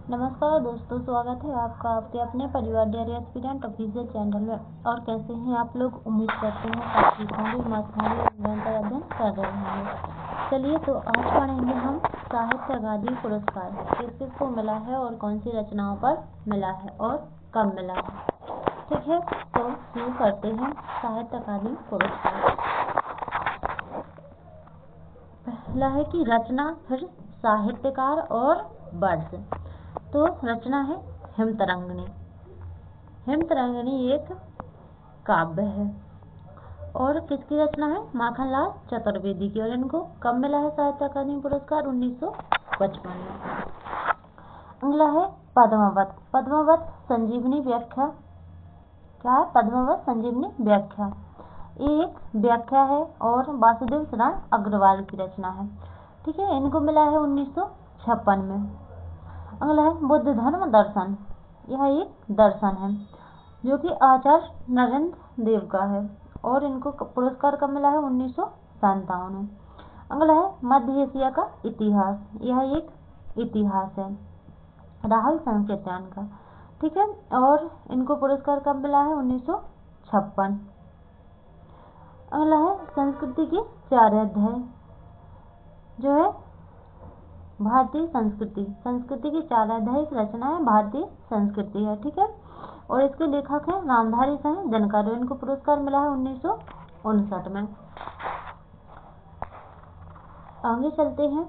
नमस्कार दोस्तों, स्वागत है आपका आपके अपने परिवार डेयरी एस्पिरेंट ऑफिशियल चैनल में। और कैसे हैं आप लोग? उम्मीद करते हैं सब ठीक होंगे, मस्त होंगे और निरंतर अध्ययन कर रहे होंगे। चलिए तो आज पढ़ेंगे हम साहित्य अकादमी पुरस्कार किस किस को मिला है और कौन सी रचनाओं पर मिला है और कब मिला है। ठीक है, तो शुरू करते हैं। साहित्य अकादमी पुरस्कार पहला है कि रचना, फिर साहित्यकार और वर्ष। तो रचना है हिमतरंगिणी। हिमतरंगिणी एक काव्य है और किसकी रचना है? माखनलाल चतुर्वेदी की। और इनको कब मिला है साहित्य अकादमी पुरस्कार? 1955 में। अगला है पद्मावत। पद्मावत संजीवनी व्याख्या। क्या है? पद्मावत संजीवनी व्याख्या एक व्याख्या है और वासुदेव शरण अग्रवाल की रचना है। ठीक है, इनको मिला है 1956 में। अगला है बुद्ध धर्म दर्शन। यह एक दर्शन है जो कि आचार्य नरेंद्र देव का है और इनको पुरस्कार कब मिला है? 1957 में। अगला है मध्य एशिया का इतिहास। यह एक इतिहास है राहुल संकेतन का। ठीक है, और इनको पुरस्कार कब मिला है? 1956। अगला है संस्कृति की 4 अध्याय, जो है भारतीय संस्कृति। संस्कृति की 4 अध्याय की रचना है, भारतीय संस्कृति है। ठीक है, और इसके लेखक हैं रामधारी सिंह दिनकर। इनको पुरस्कार मिला है 1959 में। आगे चलते हैं।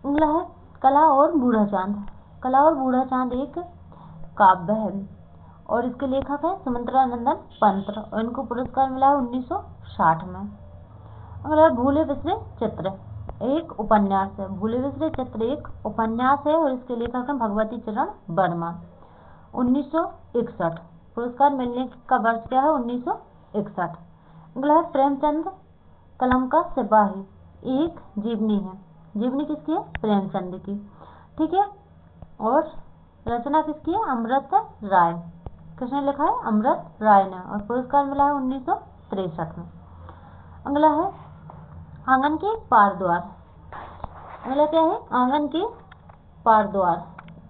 अगला है कला और बूढ़ा चांद। कला और बूढ़ा चांद एक काव्य है और इसके लेखक हैं सुमित्रानंदन पंत और इनको पुरस्कार मिला है 1960 में। अगला है भूले बिसरे चित्र। एक उपन्यास है। भूले बिसरे चित्र एक उपन्यास है और इसके लेखक हैं भगवती चरण वर्मा। 1961। पुरस्कार मिलने का वर्ष क्या है? 1961। अगला है प्रेमचंद कलम का सिपाही। एक जीवनी है। जीवनी किसकी है? प्रेमचंद की। ठीक है, और रचना किसकी है? अमृत राय। किसने लिखा है? अमृत राय ने। और पुरस्कार मिला है 1963 में। अगला है आंगन के पार द्वार। अगला क्या है? आंगन के पार द्वार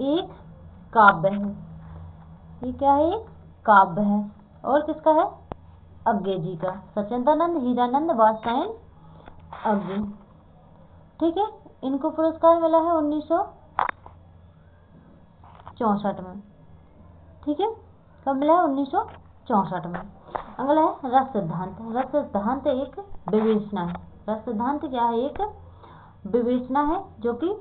एक काव्य है। ये क्या है? एक काव्य है और किसका है? अज्ञे जी का। सचिदानंद हीरानंद वात्स्यायन अज्ञे। ठीक है, इनको पुरस्कार मिला है 1964 में। ठीक है, कब मिला है? 1964 में। अगला है रस सिद्धांत। रस सिद्धांत एक विवेचना है। रस सिद्धांत क्या है? एक विवेचना है जो कि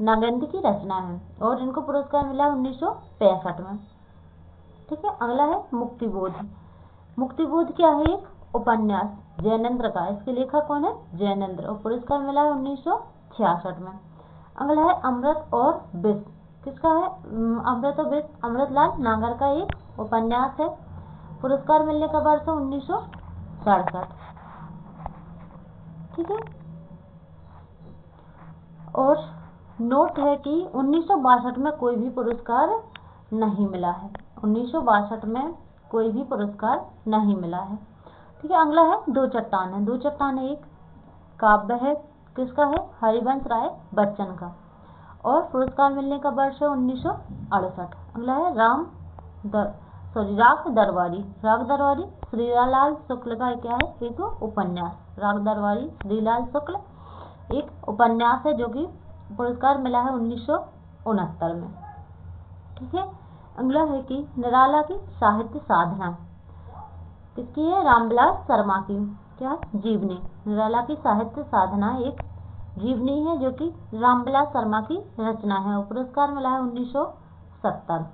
नागेंद्र की रचना है और इनको पुरस्कार मिला 1965 में। ठीक है, अगला है मुक्तिबोध। मुक्तिबोध क्या है? एक उपन्यास जैनेन्द्र का। इसके लेखक कौन है? जैनेन्द्र। और पुरस्कार मिला है 1966 में। अगला है अमृत और विष। किसका है? अमृत और विष अमृतलाल नागर का एक उपन्यास है। पुरस्कार मिलने का वर्ष है 1967। ठीक है, और नोट है कि 1962 में कोई भी पुरस्कार नहीं मिला है। 1962 में कोई भी पुरस्कार नहीं मिला है। ठीक है, अगला है दो चट्टान। दो चट्टान एक काव्य है। किसका है? हरिवंश राय बच्चन का। और पुरस्कार मिलने का वर्ष है 1968। अगला है राग दरबारी। राग दरबारी श्रीलाल शुक्ल का क्या है? एक उपन्यास। राग दरबारी श्रीलाल शुक्ल एक उपन्यास है जो कि पुरस्कार मिला है 1969 में। ठीक है, अगला है कि निराला की साहित्य साधना। किसकी है? रामविलास शर्मा की। क्या? जीवनी। निराला की साहित्य साधना एक जीवनी है जो कि रामविलास शर्मा की रचना है और पुरस्कार मिला है 1970।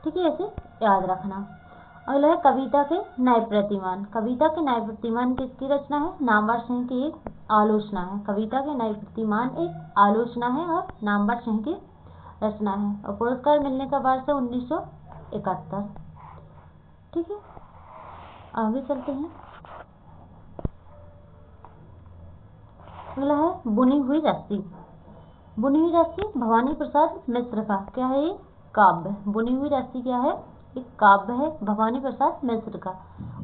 ठीक है, इसे याद रखना। अगला है कविता के नए प्रतिमान। कविता के नए प्रतिमान किसकी रचना है? नामवर सिंह की एक आलोचना है। कविता के नए प्रतिमान एक आलोचना है और नामवर सिंह की रचना है और पुरस्कार मिलने का वर्ष है 1971। ठीक है, आगे चलते हैं। अगला है बुनी हुई रस्सी। बुनी हुई रस्सी भवानी प्रसाद मिश्र का क्या है? ये काव्य। बुनी हुई रस्सी क्या है? एक काव्य है भवानी प्रसाद मिश्र का।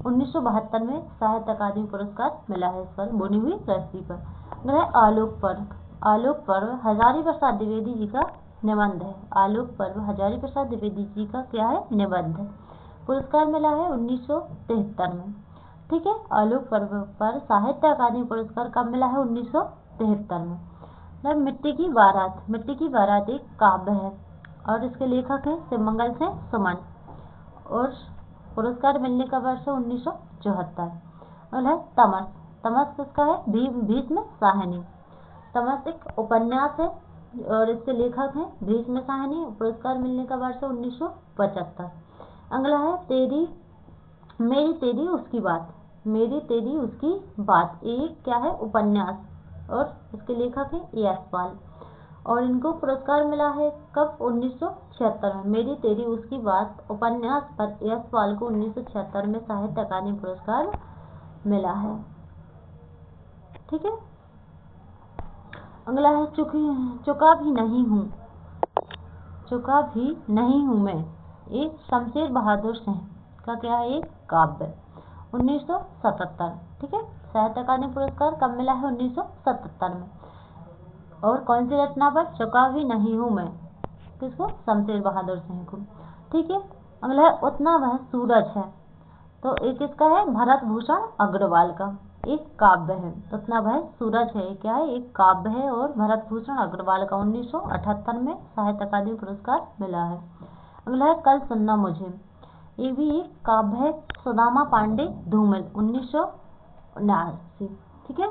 1972 में साहित्य अकादमी पुरस्कार मिला है इस पर, बुनी हुई रस्सी पर। अगला है आलोक पर्व। आलोक पर्व हजारी प्रसाद द्विवेदी जी का निबंध है। आलोक पर्व हजारी प्रसाद द्विवेदी जी का क्या है? निबंध है। पुरस्कार मिला है 1973 में। ठीक है, आलोक पर्व पर साहित्य अकादमी पुरस्कार कब मिला है? 1973 में। मिट्टी की बारात। मिट्टी की बारात एक काव्य है और इसके लेखक हैं शिवमंगल सिंह सुमन और पुरस्कार मिलने का वर्ष है 1974। और है तमस। तमस किसका है? भीष्म साहनी। तमस एक उपन्यास है और इसके लेखक हैं भीष्म साहनी। पुरस्कार मिलने का वर्ष है 1975। अगला है मेरी तेरी उसकी बात। मेरी तेरी उसकी बात एक क्या है? उपन्यास और इसके लेखक हैं यशपाल और इनको पुरस्कार मिला है कब? 1976 में। मेरी तेरी उसकी बात उपन्यास पर यशपाल को 1976 में साहित्य अकादमी पुरस्कार मिला है। ठीक है, अगला है चुका भी नहीं हूँ। चुका भी नहीं हूँ मैं, एक शमशेर बहादुर सिंह का क्या है? एक काव्य 1977। ठीक है, साहित्य अकादमी पुरस्कार कब मिला है? 1977 में। और कौन सी रचना पर? चुका भी नहीं हूँ मैं। किसको? शमशेर बहादुर सिंह को। ठीक है, अगला है उतना वह सूरज है। तो एक किसका है? भरत भूषण अग्रवाल का एक काव्य है। उतना वह सूरज है क्या है? एक काव्य है और भरत भूषण अग्रवाल का 1978 में साहित्य अकादमी पुरस्कार मिला है। अगला है कल सुनना मुझे। ये भी एक काव्य है, सुदामा पांडे धूमिल 1979। ठीक है,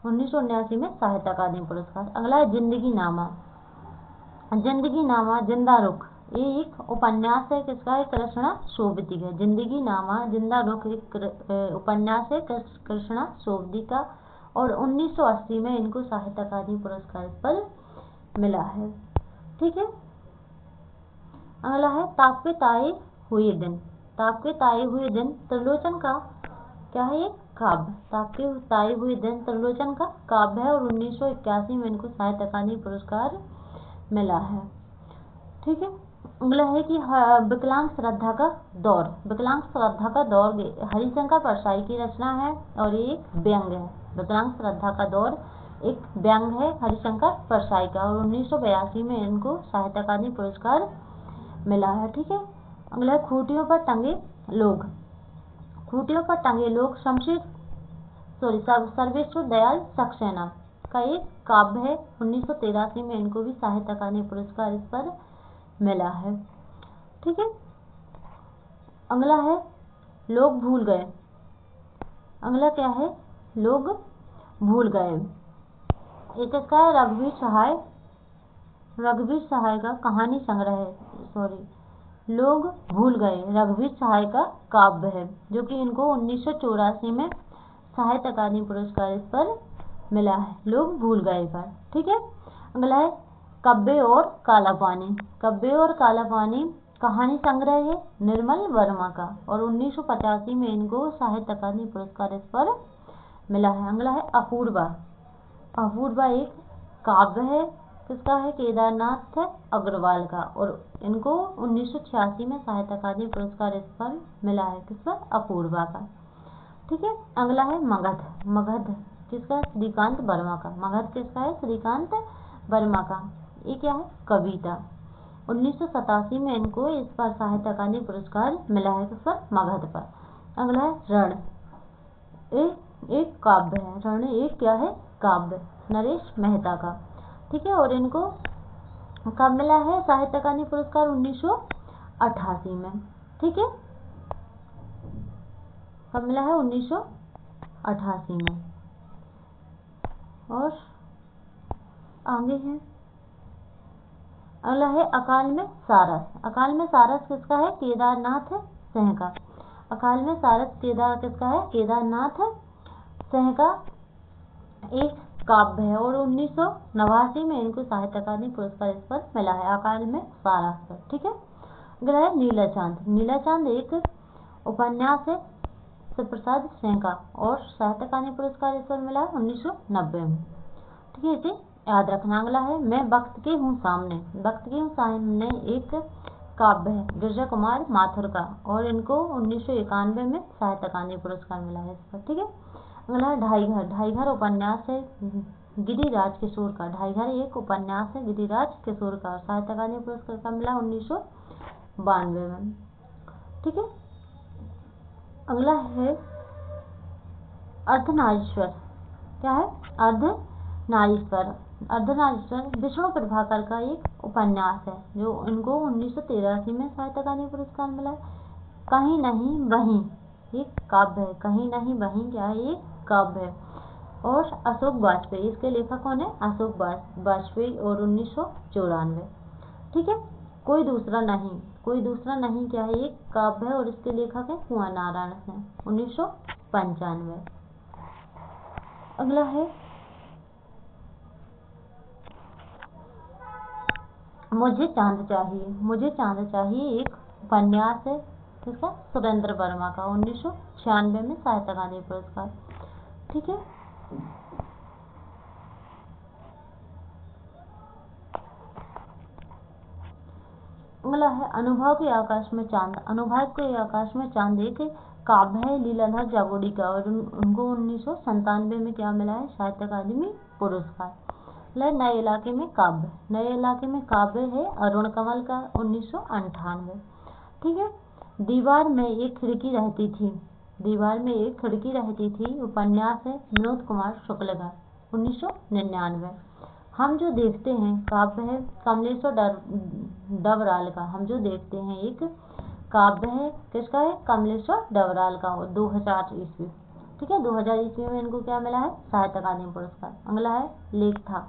1979 में साहित्य अकादमी पुरस्कार। अगला है जिंदगी नामा। जिंदगी नामा जिंदा रुख ये एक उपन्यास है। किसका है? कृष्णा सोबती का। जिंदगी नामा जिंदा रुख एक उपन्यास है कृष्णा सोबती का और 1980 में इनको साहित्य अकादमी पुरस्कार पर मिला है। ठीक है, अगला है ताप के ताए हुए दिन। ताप के ताए हुए दिन त्रिलोचन का क्या है? एक काव्य। ताप के ताए हुए दिन त्रिलोचन का काव्य है और 1981 में इनको साहित्य अकादमी पुरस्कार मिला है। ठीक है, अगला है कि विकलांग श्रद्धा का दौर। विकलांग श्रद्धा का दौर हरिशंकर परसाई की रचना है और ये एक व्यंग है। विकलांग श्रद्धा का दौर एक व्यंग है हरिशंकर परसाई का और 1982 में इनको साहित्य अकादमी पुरस्कार मिला है। ठीक है, अगला है खूंटियों पर टंगे लोग। खूंटियों पर टंगे लोग सर्वेश्वर दयाल सक्सेना का एक काव्य है। 1983 में इनको भी साहित्य अकादमी पुरस्कार इस पर मिला है। ठीक है, अगला है लोग भूल गए। अगला क्या है? लोग भूल गए। एक इसका है रघुवीर सहाय का कहानी संग्रह है। लोग भूल गए रघुवीर सहाय का काव्य है जो कि इनको 1984 में साहित्य अकादमी पुरस्कार इस पर मिला है। लोग भूल गए पर। ठीक है, अगला है कब्बे और काला पानी। कब्बे और काला पानी कहानी संग्रह है निर्मल वर्मा का और 1985 में इनको साहित्य अकादमी पुरस्कार इस पर मिला है। अगला है अपूर्वा। अपूर्वा एक काव्य है। किसका है? केदारनाथ अग्रवाल का और इनको 1986 में साहित्य अकादमी पुरस्कार इस पर मिला है। किस पर? अपूर्वा का। ठीक है, अगला है मगध। मगध किसका? श्रीकांत वर्मा का। मगध किसका है? श्रीकांत वर्मा का। ये क्या है? कविता। 1987 में इनको इस पर साहित्य अकादमी पुरस्कार मिला है। किस पर? मगध पर। अगला है रण। एक काव्य है। रण एक क्या है? काव्य नरेश मेहता का। ठीक है, और इनको कब मिला है साहित्य अकादमी पुरस्कार? 1988 में। ठीक है, कब मिला है? 1988 में। और आगे है अगला है अकाल में सारस। अकाल में सारस किसका है? केदारनाथ सिंह का। अकाल में सारस किसका है? केदारनाथ सिंह का एक काव्य है और 1989 में इनको साहित्य अकादमी पुरस्कार इस पर मिला है अकाल में सारस पर। ठीक है, अगला है नीला चांद। नीला चांद एक उपन्यास है शिव प्रसाद सिंह का और साहित्य अकादमी पुरस्कार इस पर मिला है 1990 में। ठीक है, इसे याद रखना। अगला है मैं वक्त के हूँ सामने। वक्त के हूँ सामने एक काव्य है गिरिजा कुमार माथुर का और इनको 1991 में साहित्य अकादमी पुरस्कार मिला है इस पर। ठीक है, अगला है ढाई घर। ढाई घर उपन्यास है गिरिराज किशोर का। ढाई घर एक उपन्यास है गिरिराज किशोर का। साहित्य अकादमी पुरस्कार कब मिला? 1992 में। ठीक है। अगला है अर्धनारीश्वर। क्या है? अर्धनारीश्वर। अर्धनारीश्वर विष्णु प्रभाकर का एक उपन्यास है जो इनको 1983 में साहित्य अकादमी पुरस्कार मिला है। कहीं नहीं वहीं एक काव्य है। कहीं नहीं वहीं क्या है? एक काव्य है। और अशोक वाजपेयी, इसके लेखक कौन है? अशोक वाजपेयी और 1994। ठीक है। कोई दूसरा नहीं। कोई दूसरा नहीं क्या है? एक काव्य है और इसके लेखक है कुंवर नारायण सिंह, 1995। अगला है मुझे चांद चाहिए। मुझे चांद चाहिए एक उपन्यास है किसका? सुरेंद्र वर्मा का, 1996 में साहित्य अकादमी पुरस्कार। ठीक है। अगला है अनुभव के आकाश में चांद। अनुभव के आकाश में चांद एक काव्य है लीलाधर जागोड़ी का और उनको 1997 में क्या मिला है? साहित्य अकादमी पुरस्कार। नए इलाके में काव्य। नए इलाके में काव्य है अरुण कमल का, 1998। ठीक है। दीवार में एक खिड़की रहती थी। दीवार में एक खिड़की रहती थी उपन्यास है विनोद कुमार शुक्ल का, 1999। हम जो देखते हैं काव्य है कमलेश्वर डबराल का। हम जो देखते हैं एक काव्य है किसका है? कमलेश्वर डबराल का, 2000 ईस्वी। ठीक है। 2000 ईस्वी में इनको क्या मिला है? साहित्य अकादमी पुरस्कार। अगला है लेख था।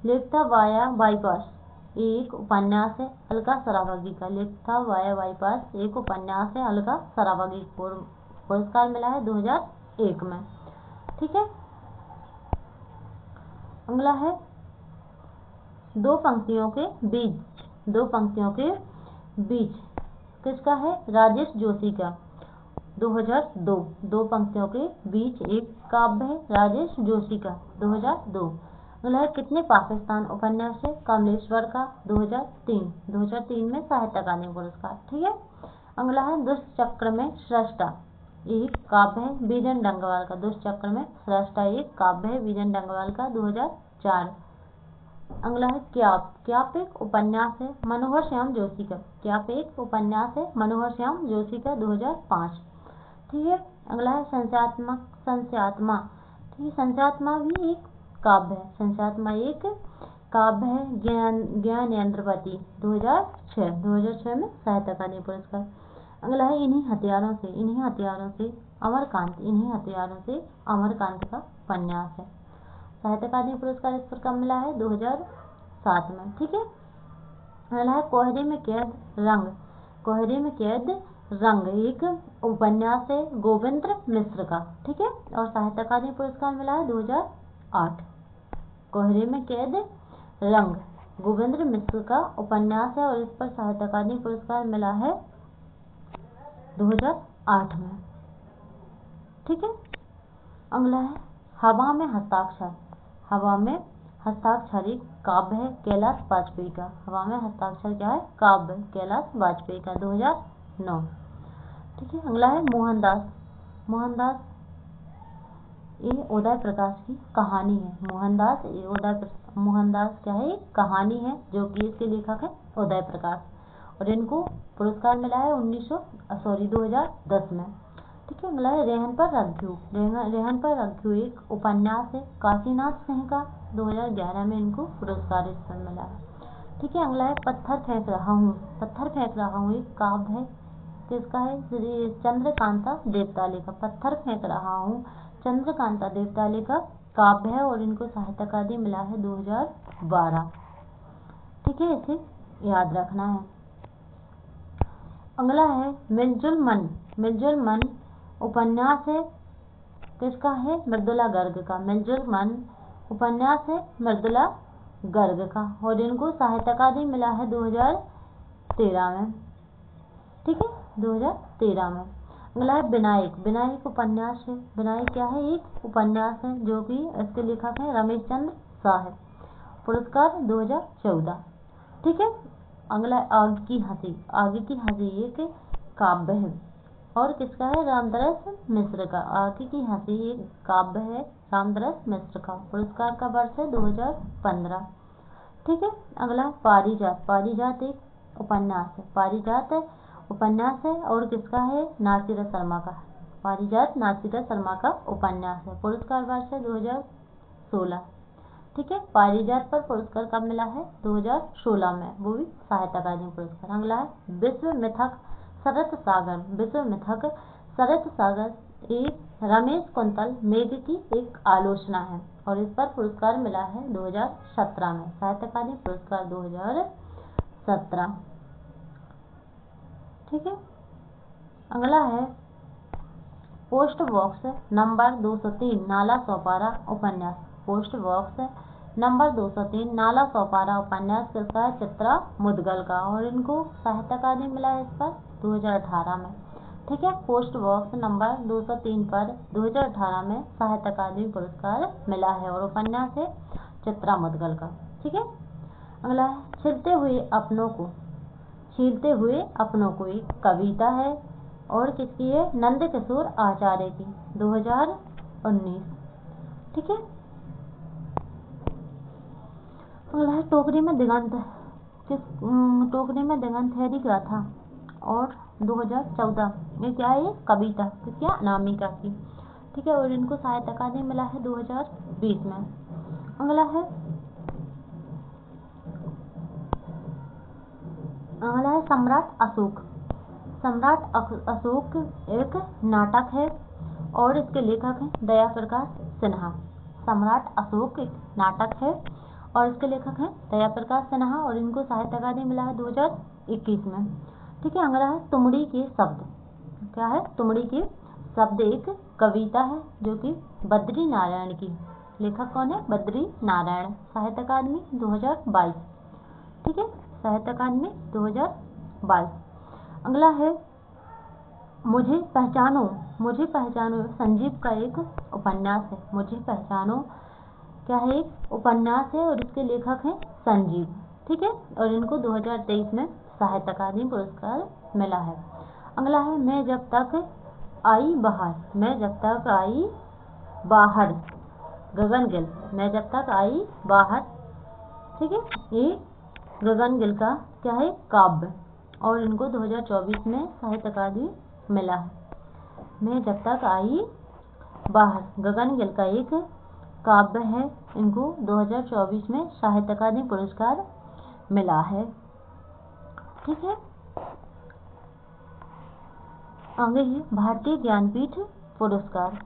लेख था वाया बाईपास एक उपन्यास है अलका सरावागी का। लेख था वाया बाईपास एक उपन्यास है अलका सरावागी को पुरस्कार मिला है 2001 में। ठीक है। अगला है दो पंक्तियों के बीच। दो पंक्तियों के बीच किसका है? राजेश जोशी का, 2002। दो पंक्तियों के बीच एक काव्य है राजेश जोशी का, 2002। अगला है कितने पाकिस्तान उपन्यास है कमलेश्वर का, 2003। 2003 में साहित्य अकादमी पुरस्कार। ठीक है। अगला है दुष्चक्र में सृष्टा एक काव्य है बीजन डंगवाल का। दुष्चक्र में सृष्टा एक काव्य है बीजन डंगवाल का, 2004। अगला है क्याप। क्याप एक उपन्यास है मनोहर श्याम जोशी का। क्याप एक उपन्यास है मनोहर श्याम जोशी का, 2005। ठीक है। अगला है संशयात्मक संशयात्मा। ठीक है। संशयात्मा भी एक काव्य है। संशयात्मा एक काव्य है ज्ञानेंद्रपति, 2006। 2006 में साहित्य अकादमी पुरस्कार। अगला है इन्हीं हथियारों से। इन्हीं हथियारों से अमरकांत। इन्हीं हथियारों से अमरकांत का उपन्यास है। साहित्य अकादमी पुरस्कार इस पर कब मिला है? 2007 में। ठीक है। अगला है कोहरे में कैद रंग। कोहरे में कैद रंग एक उपन्यास है गोविंद मिश्र का। ठीक है। और साहित्य अकादमी पुरस्कार मिला है 2008। कोहरे में कैद रंग गोविंद मिश्र का उपन्यास है और इस पर साहित्य अकादमी पुरस्कार मिला है 2008 में। ठीक है। अगला है हवा में हस्ताक्षर। हवा में हस्ताक्षर एक काव्य है कैलाश वाजपेयी का। हवा में हस्ताक्षर क्या है? काव्य कैलाश वाजपेयी का, 2009। ठीक है। अगला है मोहनदास। मोहनदास ये उदय प्रकाश की कहानी है। मोहनदास क्या है? कहानी है जो कि इसके लेखक है उदय प्रकाश और इनको पुरस्कार मिला है 2010 में। ठीक है। अगला है रेहन पर रज्जू। रेहन पर रज्जू एक उपन्यास है काशीनाथ सिंह का, 2011 में इनको पुरस्कार इस पर मिला है। ठीक है। अगला है पत्थर फेंक रहा हूँ। पत्थर फेंक रहा हूँ एक काव्य है किसका है? श्री चंद्रकांता देवताले का। पत्थर फेंक रहा हूँ चंद्रकांता देवताले का काव्य है और इनको साहित्य अकादमी मिला है 2012। ठीक है। इसे याद रखना है। अगला है मिलजुल मन। मिलजुल मन उपन्यास है किसका है? मृदुला गर्ग का। मिलजुल मन उपन्यास है मृदुला गर्ग का और इनको साहित्य अकादमी मिला है 2013 में। ठीक है। 2013 में। अगला है विनायक। विनायक उपन्यास है। विनायक क्या है? एक उपन्यास है जो कि इसके लेखक हैं रमेश चंद्र शाह। पुरस्कार 2014। ठीक है। अगला आग की हंसी। आग की हंसी एक काव्य है और किसका है? रामदरस मिश्र का। आँखें की हंसी एक काव्य है रामदरस मिश्र का। पुरस्कार का वर्ष है 2015। ठीक है। अगला पारिजात। पारिजात एक उपन्यास है। पारिजात उपन्यास है और किसका है? नासिर शर्मा का। पारिजात नासिर शर्मा का उपन्यास है। पुरस्कार वर्ष है 2016। ठीक है। पारिजात पर पुरस्कार कब मिला है? 2016 में, वो भी साहित्य अकादमी पुरस्कार। अगला है विश्व मिथक शरत सागर। विश्व मिथक शरत सागर एक रमेश कुंतल मेघ की एक आलोचना है और इस पर पुरस्कार मिला है 2017 में, साहित्य अकादमी पुरस्कार 2017। ठीक है। अगला है पोस्ट बॉक्स नंबर 203 नाला सौपारा उपन्यास। पोस्ट बॉक्स नंबर 203 नाला सौपारा उपन्यास किसका है? चित्रा मुदगल का और इनको साहित्य अकादमी मिला है इस पर 2018 में। ठीक है। पोस्ट बॉक्स नंबर 203 पर 2018 में साहित्य अकादमी पुरस्कार मिला है और उपन्यास है चित्रा मुदगल का। ठीक है। अगला है छीलते हुए अपनों को। छीलते हुए अपनों को एक कविता है और किसकी है? नंद किशोर आचार्य की, 2019। ठीक है। अगला है टोकरी में दिगंत। टोकरी में दिगंत हैरी गाथा और 2014। ये क्या है? कविता किसकी? अनामिका की। ठीक है। और इनको साहित्य अकादमी मिला है 2020 में। अगला है सम्राट अशोक। सम्राट अशोक एक नाटक है और इसके लेखक हैं दया प्रकाश सिन्हा। सम्राट अशोक एक नाटक है और इसके लेखक हैं दया प्रकाश सिन्हा और इनको साहित्य अकादमी मिला है 2021 में। ठीक है। अगला है तुमड़ी के शब्द। क्या है? तुमड़ी के शब्द एक कविता है जो कि बद्री नारायण की। लेखक कौन है? बद्री नारायण। साहित्य अकादमी 2022। ठीक है। साहित्य अकादमी 2022। अगला है मुझे पहचानो। मुझे पहचानो संजीव का एक उपन्यास है। मुझे पहचानो क्या है? एक उपन्यास है और इसके लेखक हैं संजीव। ठीक है। और इनको 2023 में साहित्य अकादमी पुरस्कार मिला है। अगला है मैं जब तक आई बाहर। मैं जब तक आई बाहर गगन गिल। मैं जब तक आई बाहर। ठीक है। ये गगन गिल का क्या है? काव्य और इनको 2024 में साहित्य अकादमी मिला है। मैं जब तक आई बाहर गगन गिल का एक काव्य है। इनको 2024 में साहित्य अकादमी पुरस्कार मिला है। ठीक है। आगे है भारतीय ज्ञानपीठ पुरस्कार।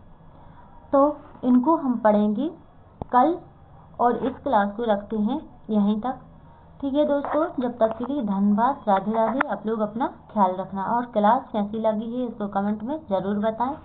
तो इनको हम पढ़ेंगे कल और इस क्लास को रखते हैं यहीं तक। ठीक है दोस्तों, जब तक के लिए धन्यवाद। राधे राधे। आप लोग अपना ख्याल रखना और क्लास कैसी लगी है इसको कमेंट में ज़रूर बताएं।